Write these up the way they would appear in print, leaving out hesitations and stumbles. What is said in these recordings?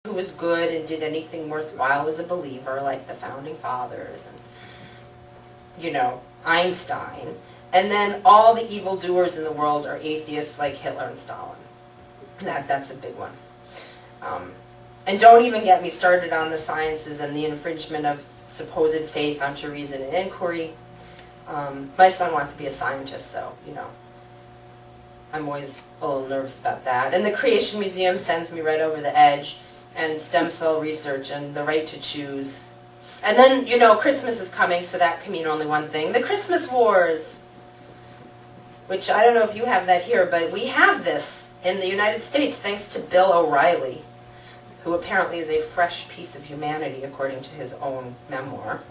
who was good and did anything worthwhile was a believer, like the founding fathers and, you know, Einstein. And then all the evildoers in the world are atheists like Hitler and Stalin. That's a big one. And don't even get me started on the sciences and the infringement of supposed faith onto reason and inquiry. My son wants to be a scientist, so, you know, I'm always a little nervous about that. And the Creation Museum sends me right over the edge, and stem cell research and the right to choose. And then, you know, Christmas is coming, so that can mean only one thing. The Christmas Wars, which I don't know if you have that here, but we have this in the United States thanks to Bill O'Reilly, who apparently is a fresh piece of humanity, according to his own memoir.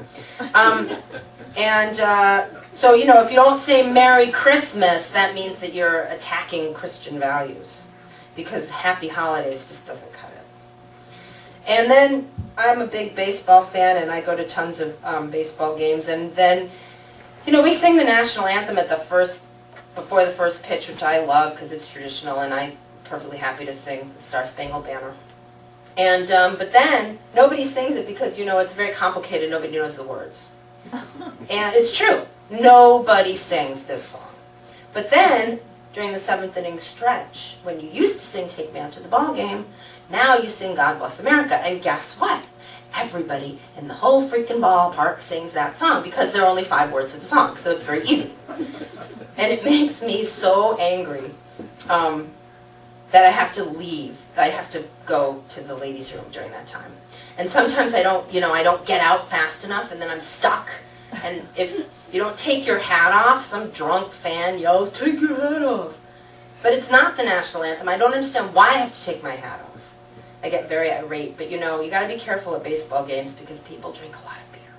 So, you know, if you don't say Merry Christmas, that means that you're attacking Christian values, because Happy Holidays just doesn't cut it. And then I'm a big baseball fan, and I go to tons of baseball games, and then, you know, we sing the national anthem at before the first pitch, which I love because it's traditional, and I'm perfectly happy to sing the Star Spangled Banner. And, but then, nobody sings it because, you know, it's very complicated, nobody knows the words. And it's true, nobody sings this song. But then, during the 7th inning stretch, when you used to sing Take Me Out to the Ball Game, now you sing God Bless America, and guess what? Everybody in the whole freaking ballpark sings that song, because there are only 5 words to the song, so it's very easy. And it makes me so angry that I have to leave. I have to go to the ladies' room during that time. And sometimes I don't get out fast enough, and then I'm stuck. And if you don't take your hat off, some drunk fan yells, "Take your hat off." But it's not the national anthem. I don't understand why I have to take my hat off. I get very irate. But, you know, you got to be careful at baseball games because people drink a lot of beer.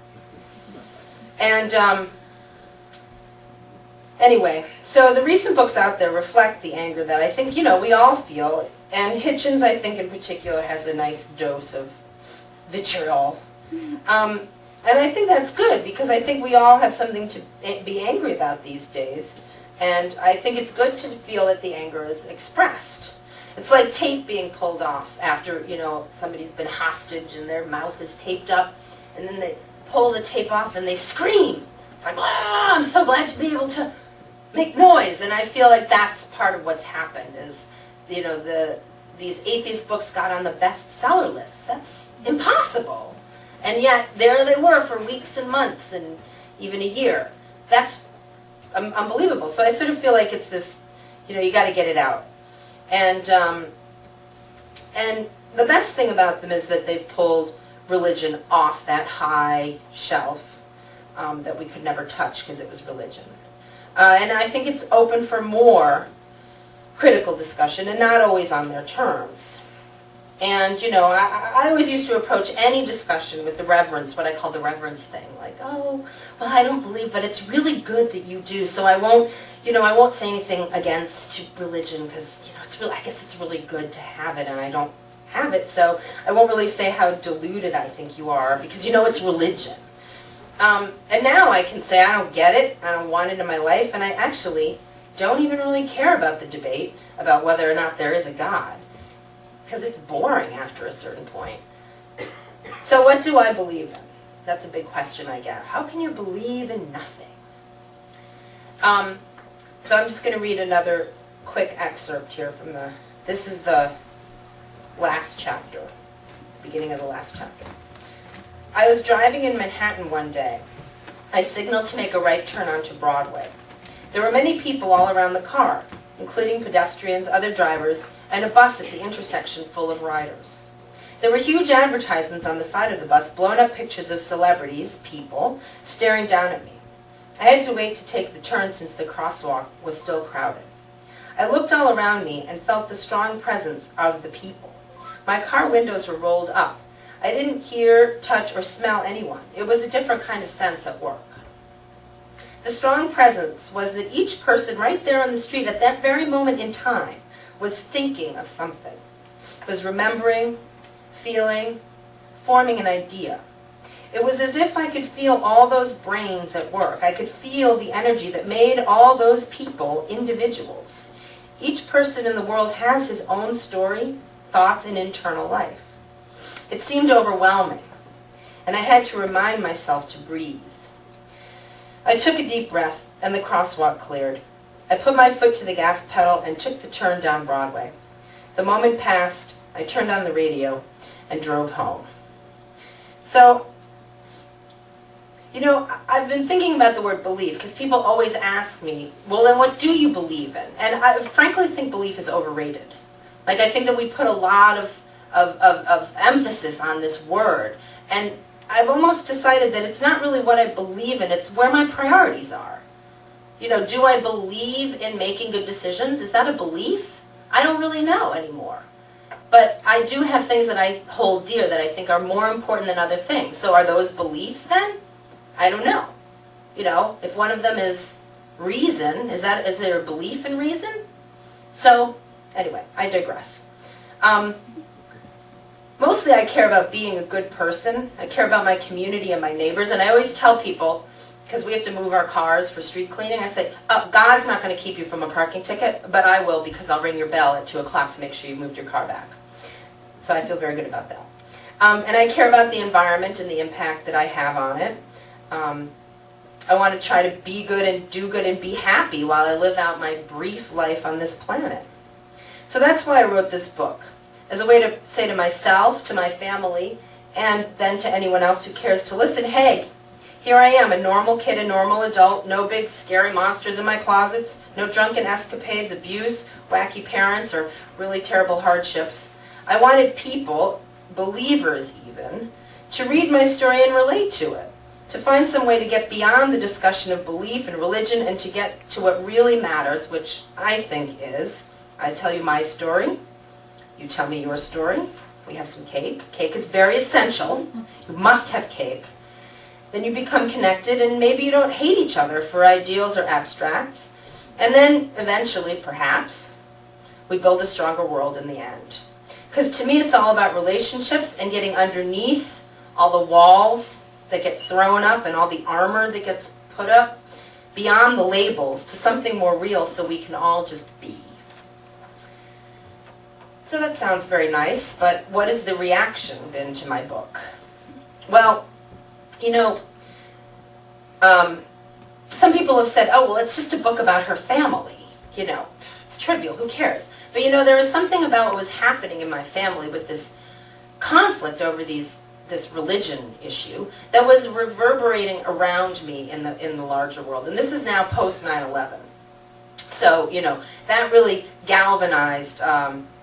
And, anyway, so the recent books out there reflect the anger that I think, you know, we all feel. And Hitchens, I think in particular, has a nice dose of vitriol. And I think that's good, because I think we all have something to be angry about these days. And I think it's good to feel that the anger is expressed. It's like tape being pulled off after, you know, somebody's been hostage and their mouth is taped up, and then they pull the tape off and they scream. It's like, ah, I'm so glad to be able to make noise. And I feel like that's part of what's happened is, you know, these atheist books got on the bestseller lists. That's impossible. And yet, there they were for weeks and months and even a year. That's unbelievable. So I sort of feel like it's this, you know, you got to get it out. And the best thing about them is that they've pulled religion off that high shelf that we could never touch because it was religion. And I think it's open for more critical discussion, and not always on their terms. And, you know, I always used to approach any discussion with the reverence, what I call the reverence thing. Like, oh, well, I don't believe, but it's really good that you do, so I won't, you know, I won't say anything against religion because, you know, it's really, I guess it's really good to have it, and I don't have it, so I won't really say how deluded I think you are, because, you know, it's religion. And now I can say I don't get it, I don't want it in my life, and I actually don't even really care about the debate about whether or not there is a God, because it's boring after a certain point. So what do I believe in? That's a big question I get. How can you believe in nothing? So I'm just going to read another quick excerpt here from this is the last chapter, beginning of the last chapter. I was driving in Manhattan one day. I signaled to make a right turn onto Broadway. There were many people all around the car, including pedestrians, other drivers, and a bus at the intersection full of riders. There were huge advertisements on the side of the bus, blown-up pictures of celebrities, people, staring down at me. I had to wait to take the turn since the crosswalk was still crowded. I looked all around me and felt the strong presence of the people. My car windows were rolled up. I didn't hear, touch, or smell anyone. It was a different kind of sense at work. The strong presence was that each person right there on the street at that very moment in time was thinking of something, was remembering, feeling, forming an idea. It was as if I could feel all those brains at work. I could feel the energy that made all those people individuals. Each person in the world has his own story, thoughts, and internal life. It seemed overwhelming, and I had to remind myself to breathe. I took a deep breath, and the crosswalk cleared. I put my foot to the gas pedal and took the turn down Broadway. The moment passed, I turned on the radio and drove home. So, you know, I've been thinking about the word belief because people always ask me, well, then what do you believe in? And I frankly think belief is overrated. Like, I think that we put a lot of emphasis on this word. And I've almost decided that it's not really what I believe in, it's where my priorities are. You know, do I believe in making good decisions? Is that a belief? I don't really know anymore. But I do have things that I hold dear that I think are more important than other things. So are those beliefs then? I don't know. You know, if one of them is reason, is there a belief in reason? So, anyway, I digress. Mostly I care about being a good person. I care about my community and my neighbors. And I always tell people, because we have to move our cars for street cleaning, I say, God's not going to keep you from a parking ticket, but I will because I'll ring your bell at 2 o'clock to make sure you moved your car back. So I feel very good about that. And I care about the environment and the impact that I have on it. I want to try to be good and do good and be happy while I live out my brief life on this planet. So that's why I wrote this book, as a way to say to myself, to my family, and then to anyone else who cares to listen, hey, here I am, a normal kid, a normal adult, no big scary monsters in my closets, no drunken escapades, abuse, wacky parents, or really terrible hardships. I wanted people, believers even, to read my story and relate to it, to find some way to get beyond the discussion of belief and religion and to get to what really matters, which I think is, I tell you my story, you tell me your story, we have some cake. Cake is very essential. You must have cake. Then you become connected and maybe you don't hate each other for ideals or abstracts. And then eventually, perhaps, we build a stronger world in the end. Because to me it's all about relationships and getting underneath all the walls that get thrown up and all the armor that gets put up, beyond the labels to something more real so we can all just be. So that sounds very nice, but what has the reaction been to my book? Well, you know, some people have said, oh, well, it's just a book about her family. You know, it's trivial, who cares? But you know, there was something about what was happening in my family with this conflict over this religion issue that was reverberating around me in the larger world. And this is now post 9/11. So, you know, that really galvanized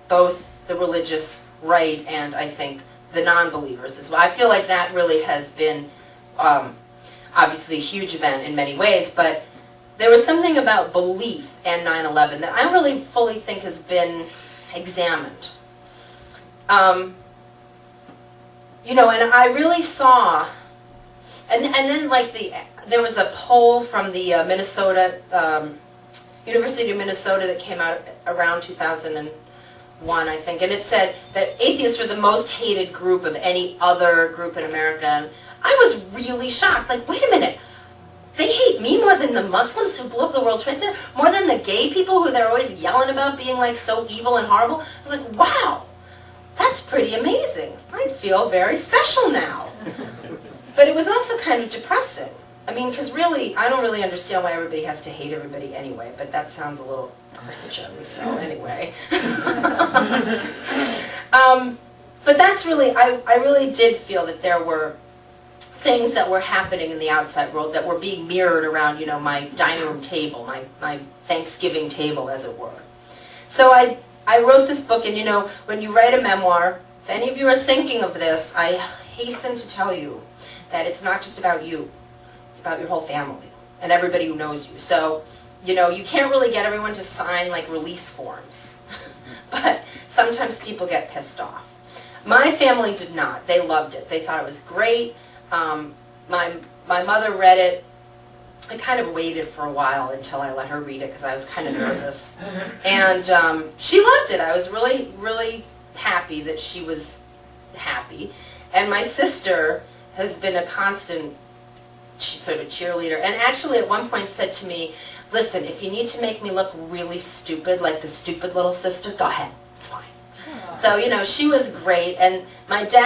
both the religious right and, I think, the non-believers as well. I feel like that really has been obviously a huge event in many ways, but there was something about belief and 9/11 that I really fully think has been examined. You know, and I really saw, and then like there was a poll from the Minnesota, University of Minnesota that came out around 2001, I think, and it said that atheists were the most hated group of any other group in America. And I was really shocked, like, wait a minute, they hate me more than the Muslims who blew up the World Trade Center, more than the gay people who they're always yelling about being like so evil and horrible. I was like, wow, that's pretty amazing. I feel very special now. But it was also kind of depressing. I mean, because really, I don't really understand why everybody has to hate everybody anyway, but that sounds a little Christian, so anyway. But that's really, I really did feel that there were things that were happening in the outside world that were being mirrored around, you know, my dining room table, my Thanksgiving table, as it were. So I wrote this book, and you know, when you write a memoir, if any of you are thinking of this, I hasten to tell you that it's not just about you. It's about your whole family and everybody who knows you. So, you know, you can't really get everyone to sign like release forms, but sometimes people get pissed off. My family did not. They loved it. They thought it was great. My mother read it. I kind of waited for a while until I let her read it because I was kind of nervous. And she loved it. I was really, really happy that she was happy. And my sister has been a constant sort of cheerleader, and actually at one point said to me, listen, if you need to make me look really stupid, like the stupid little sister, go ahead. It's fine. So, you know, she was great. And my dad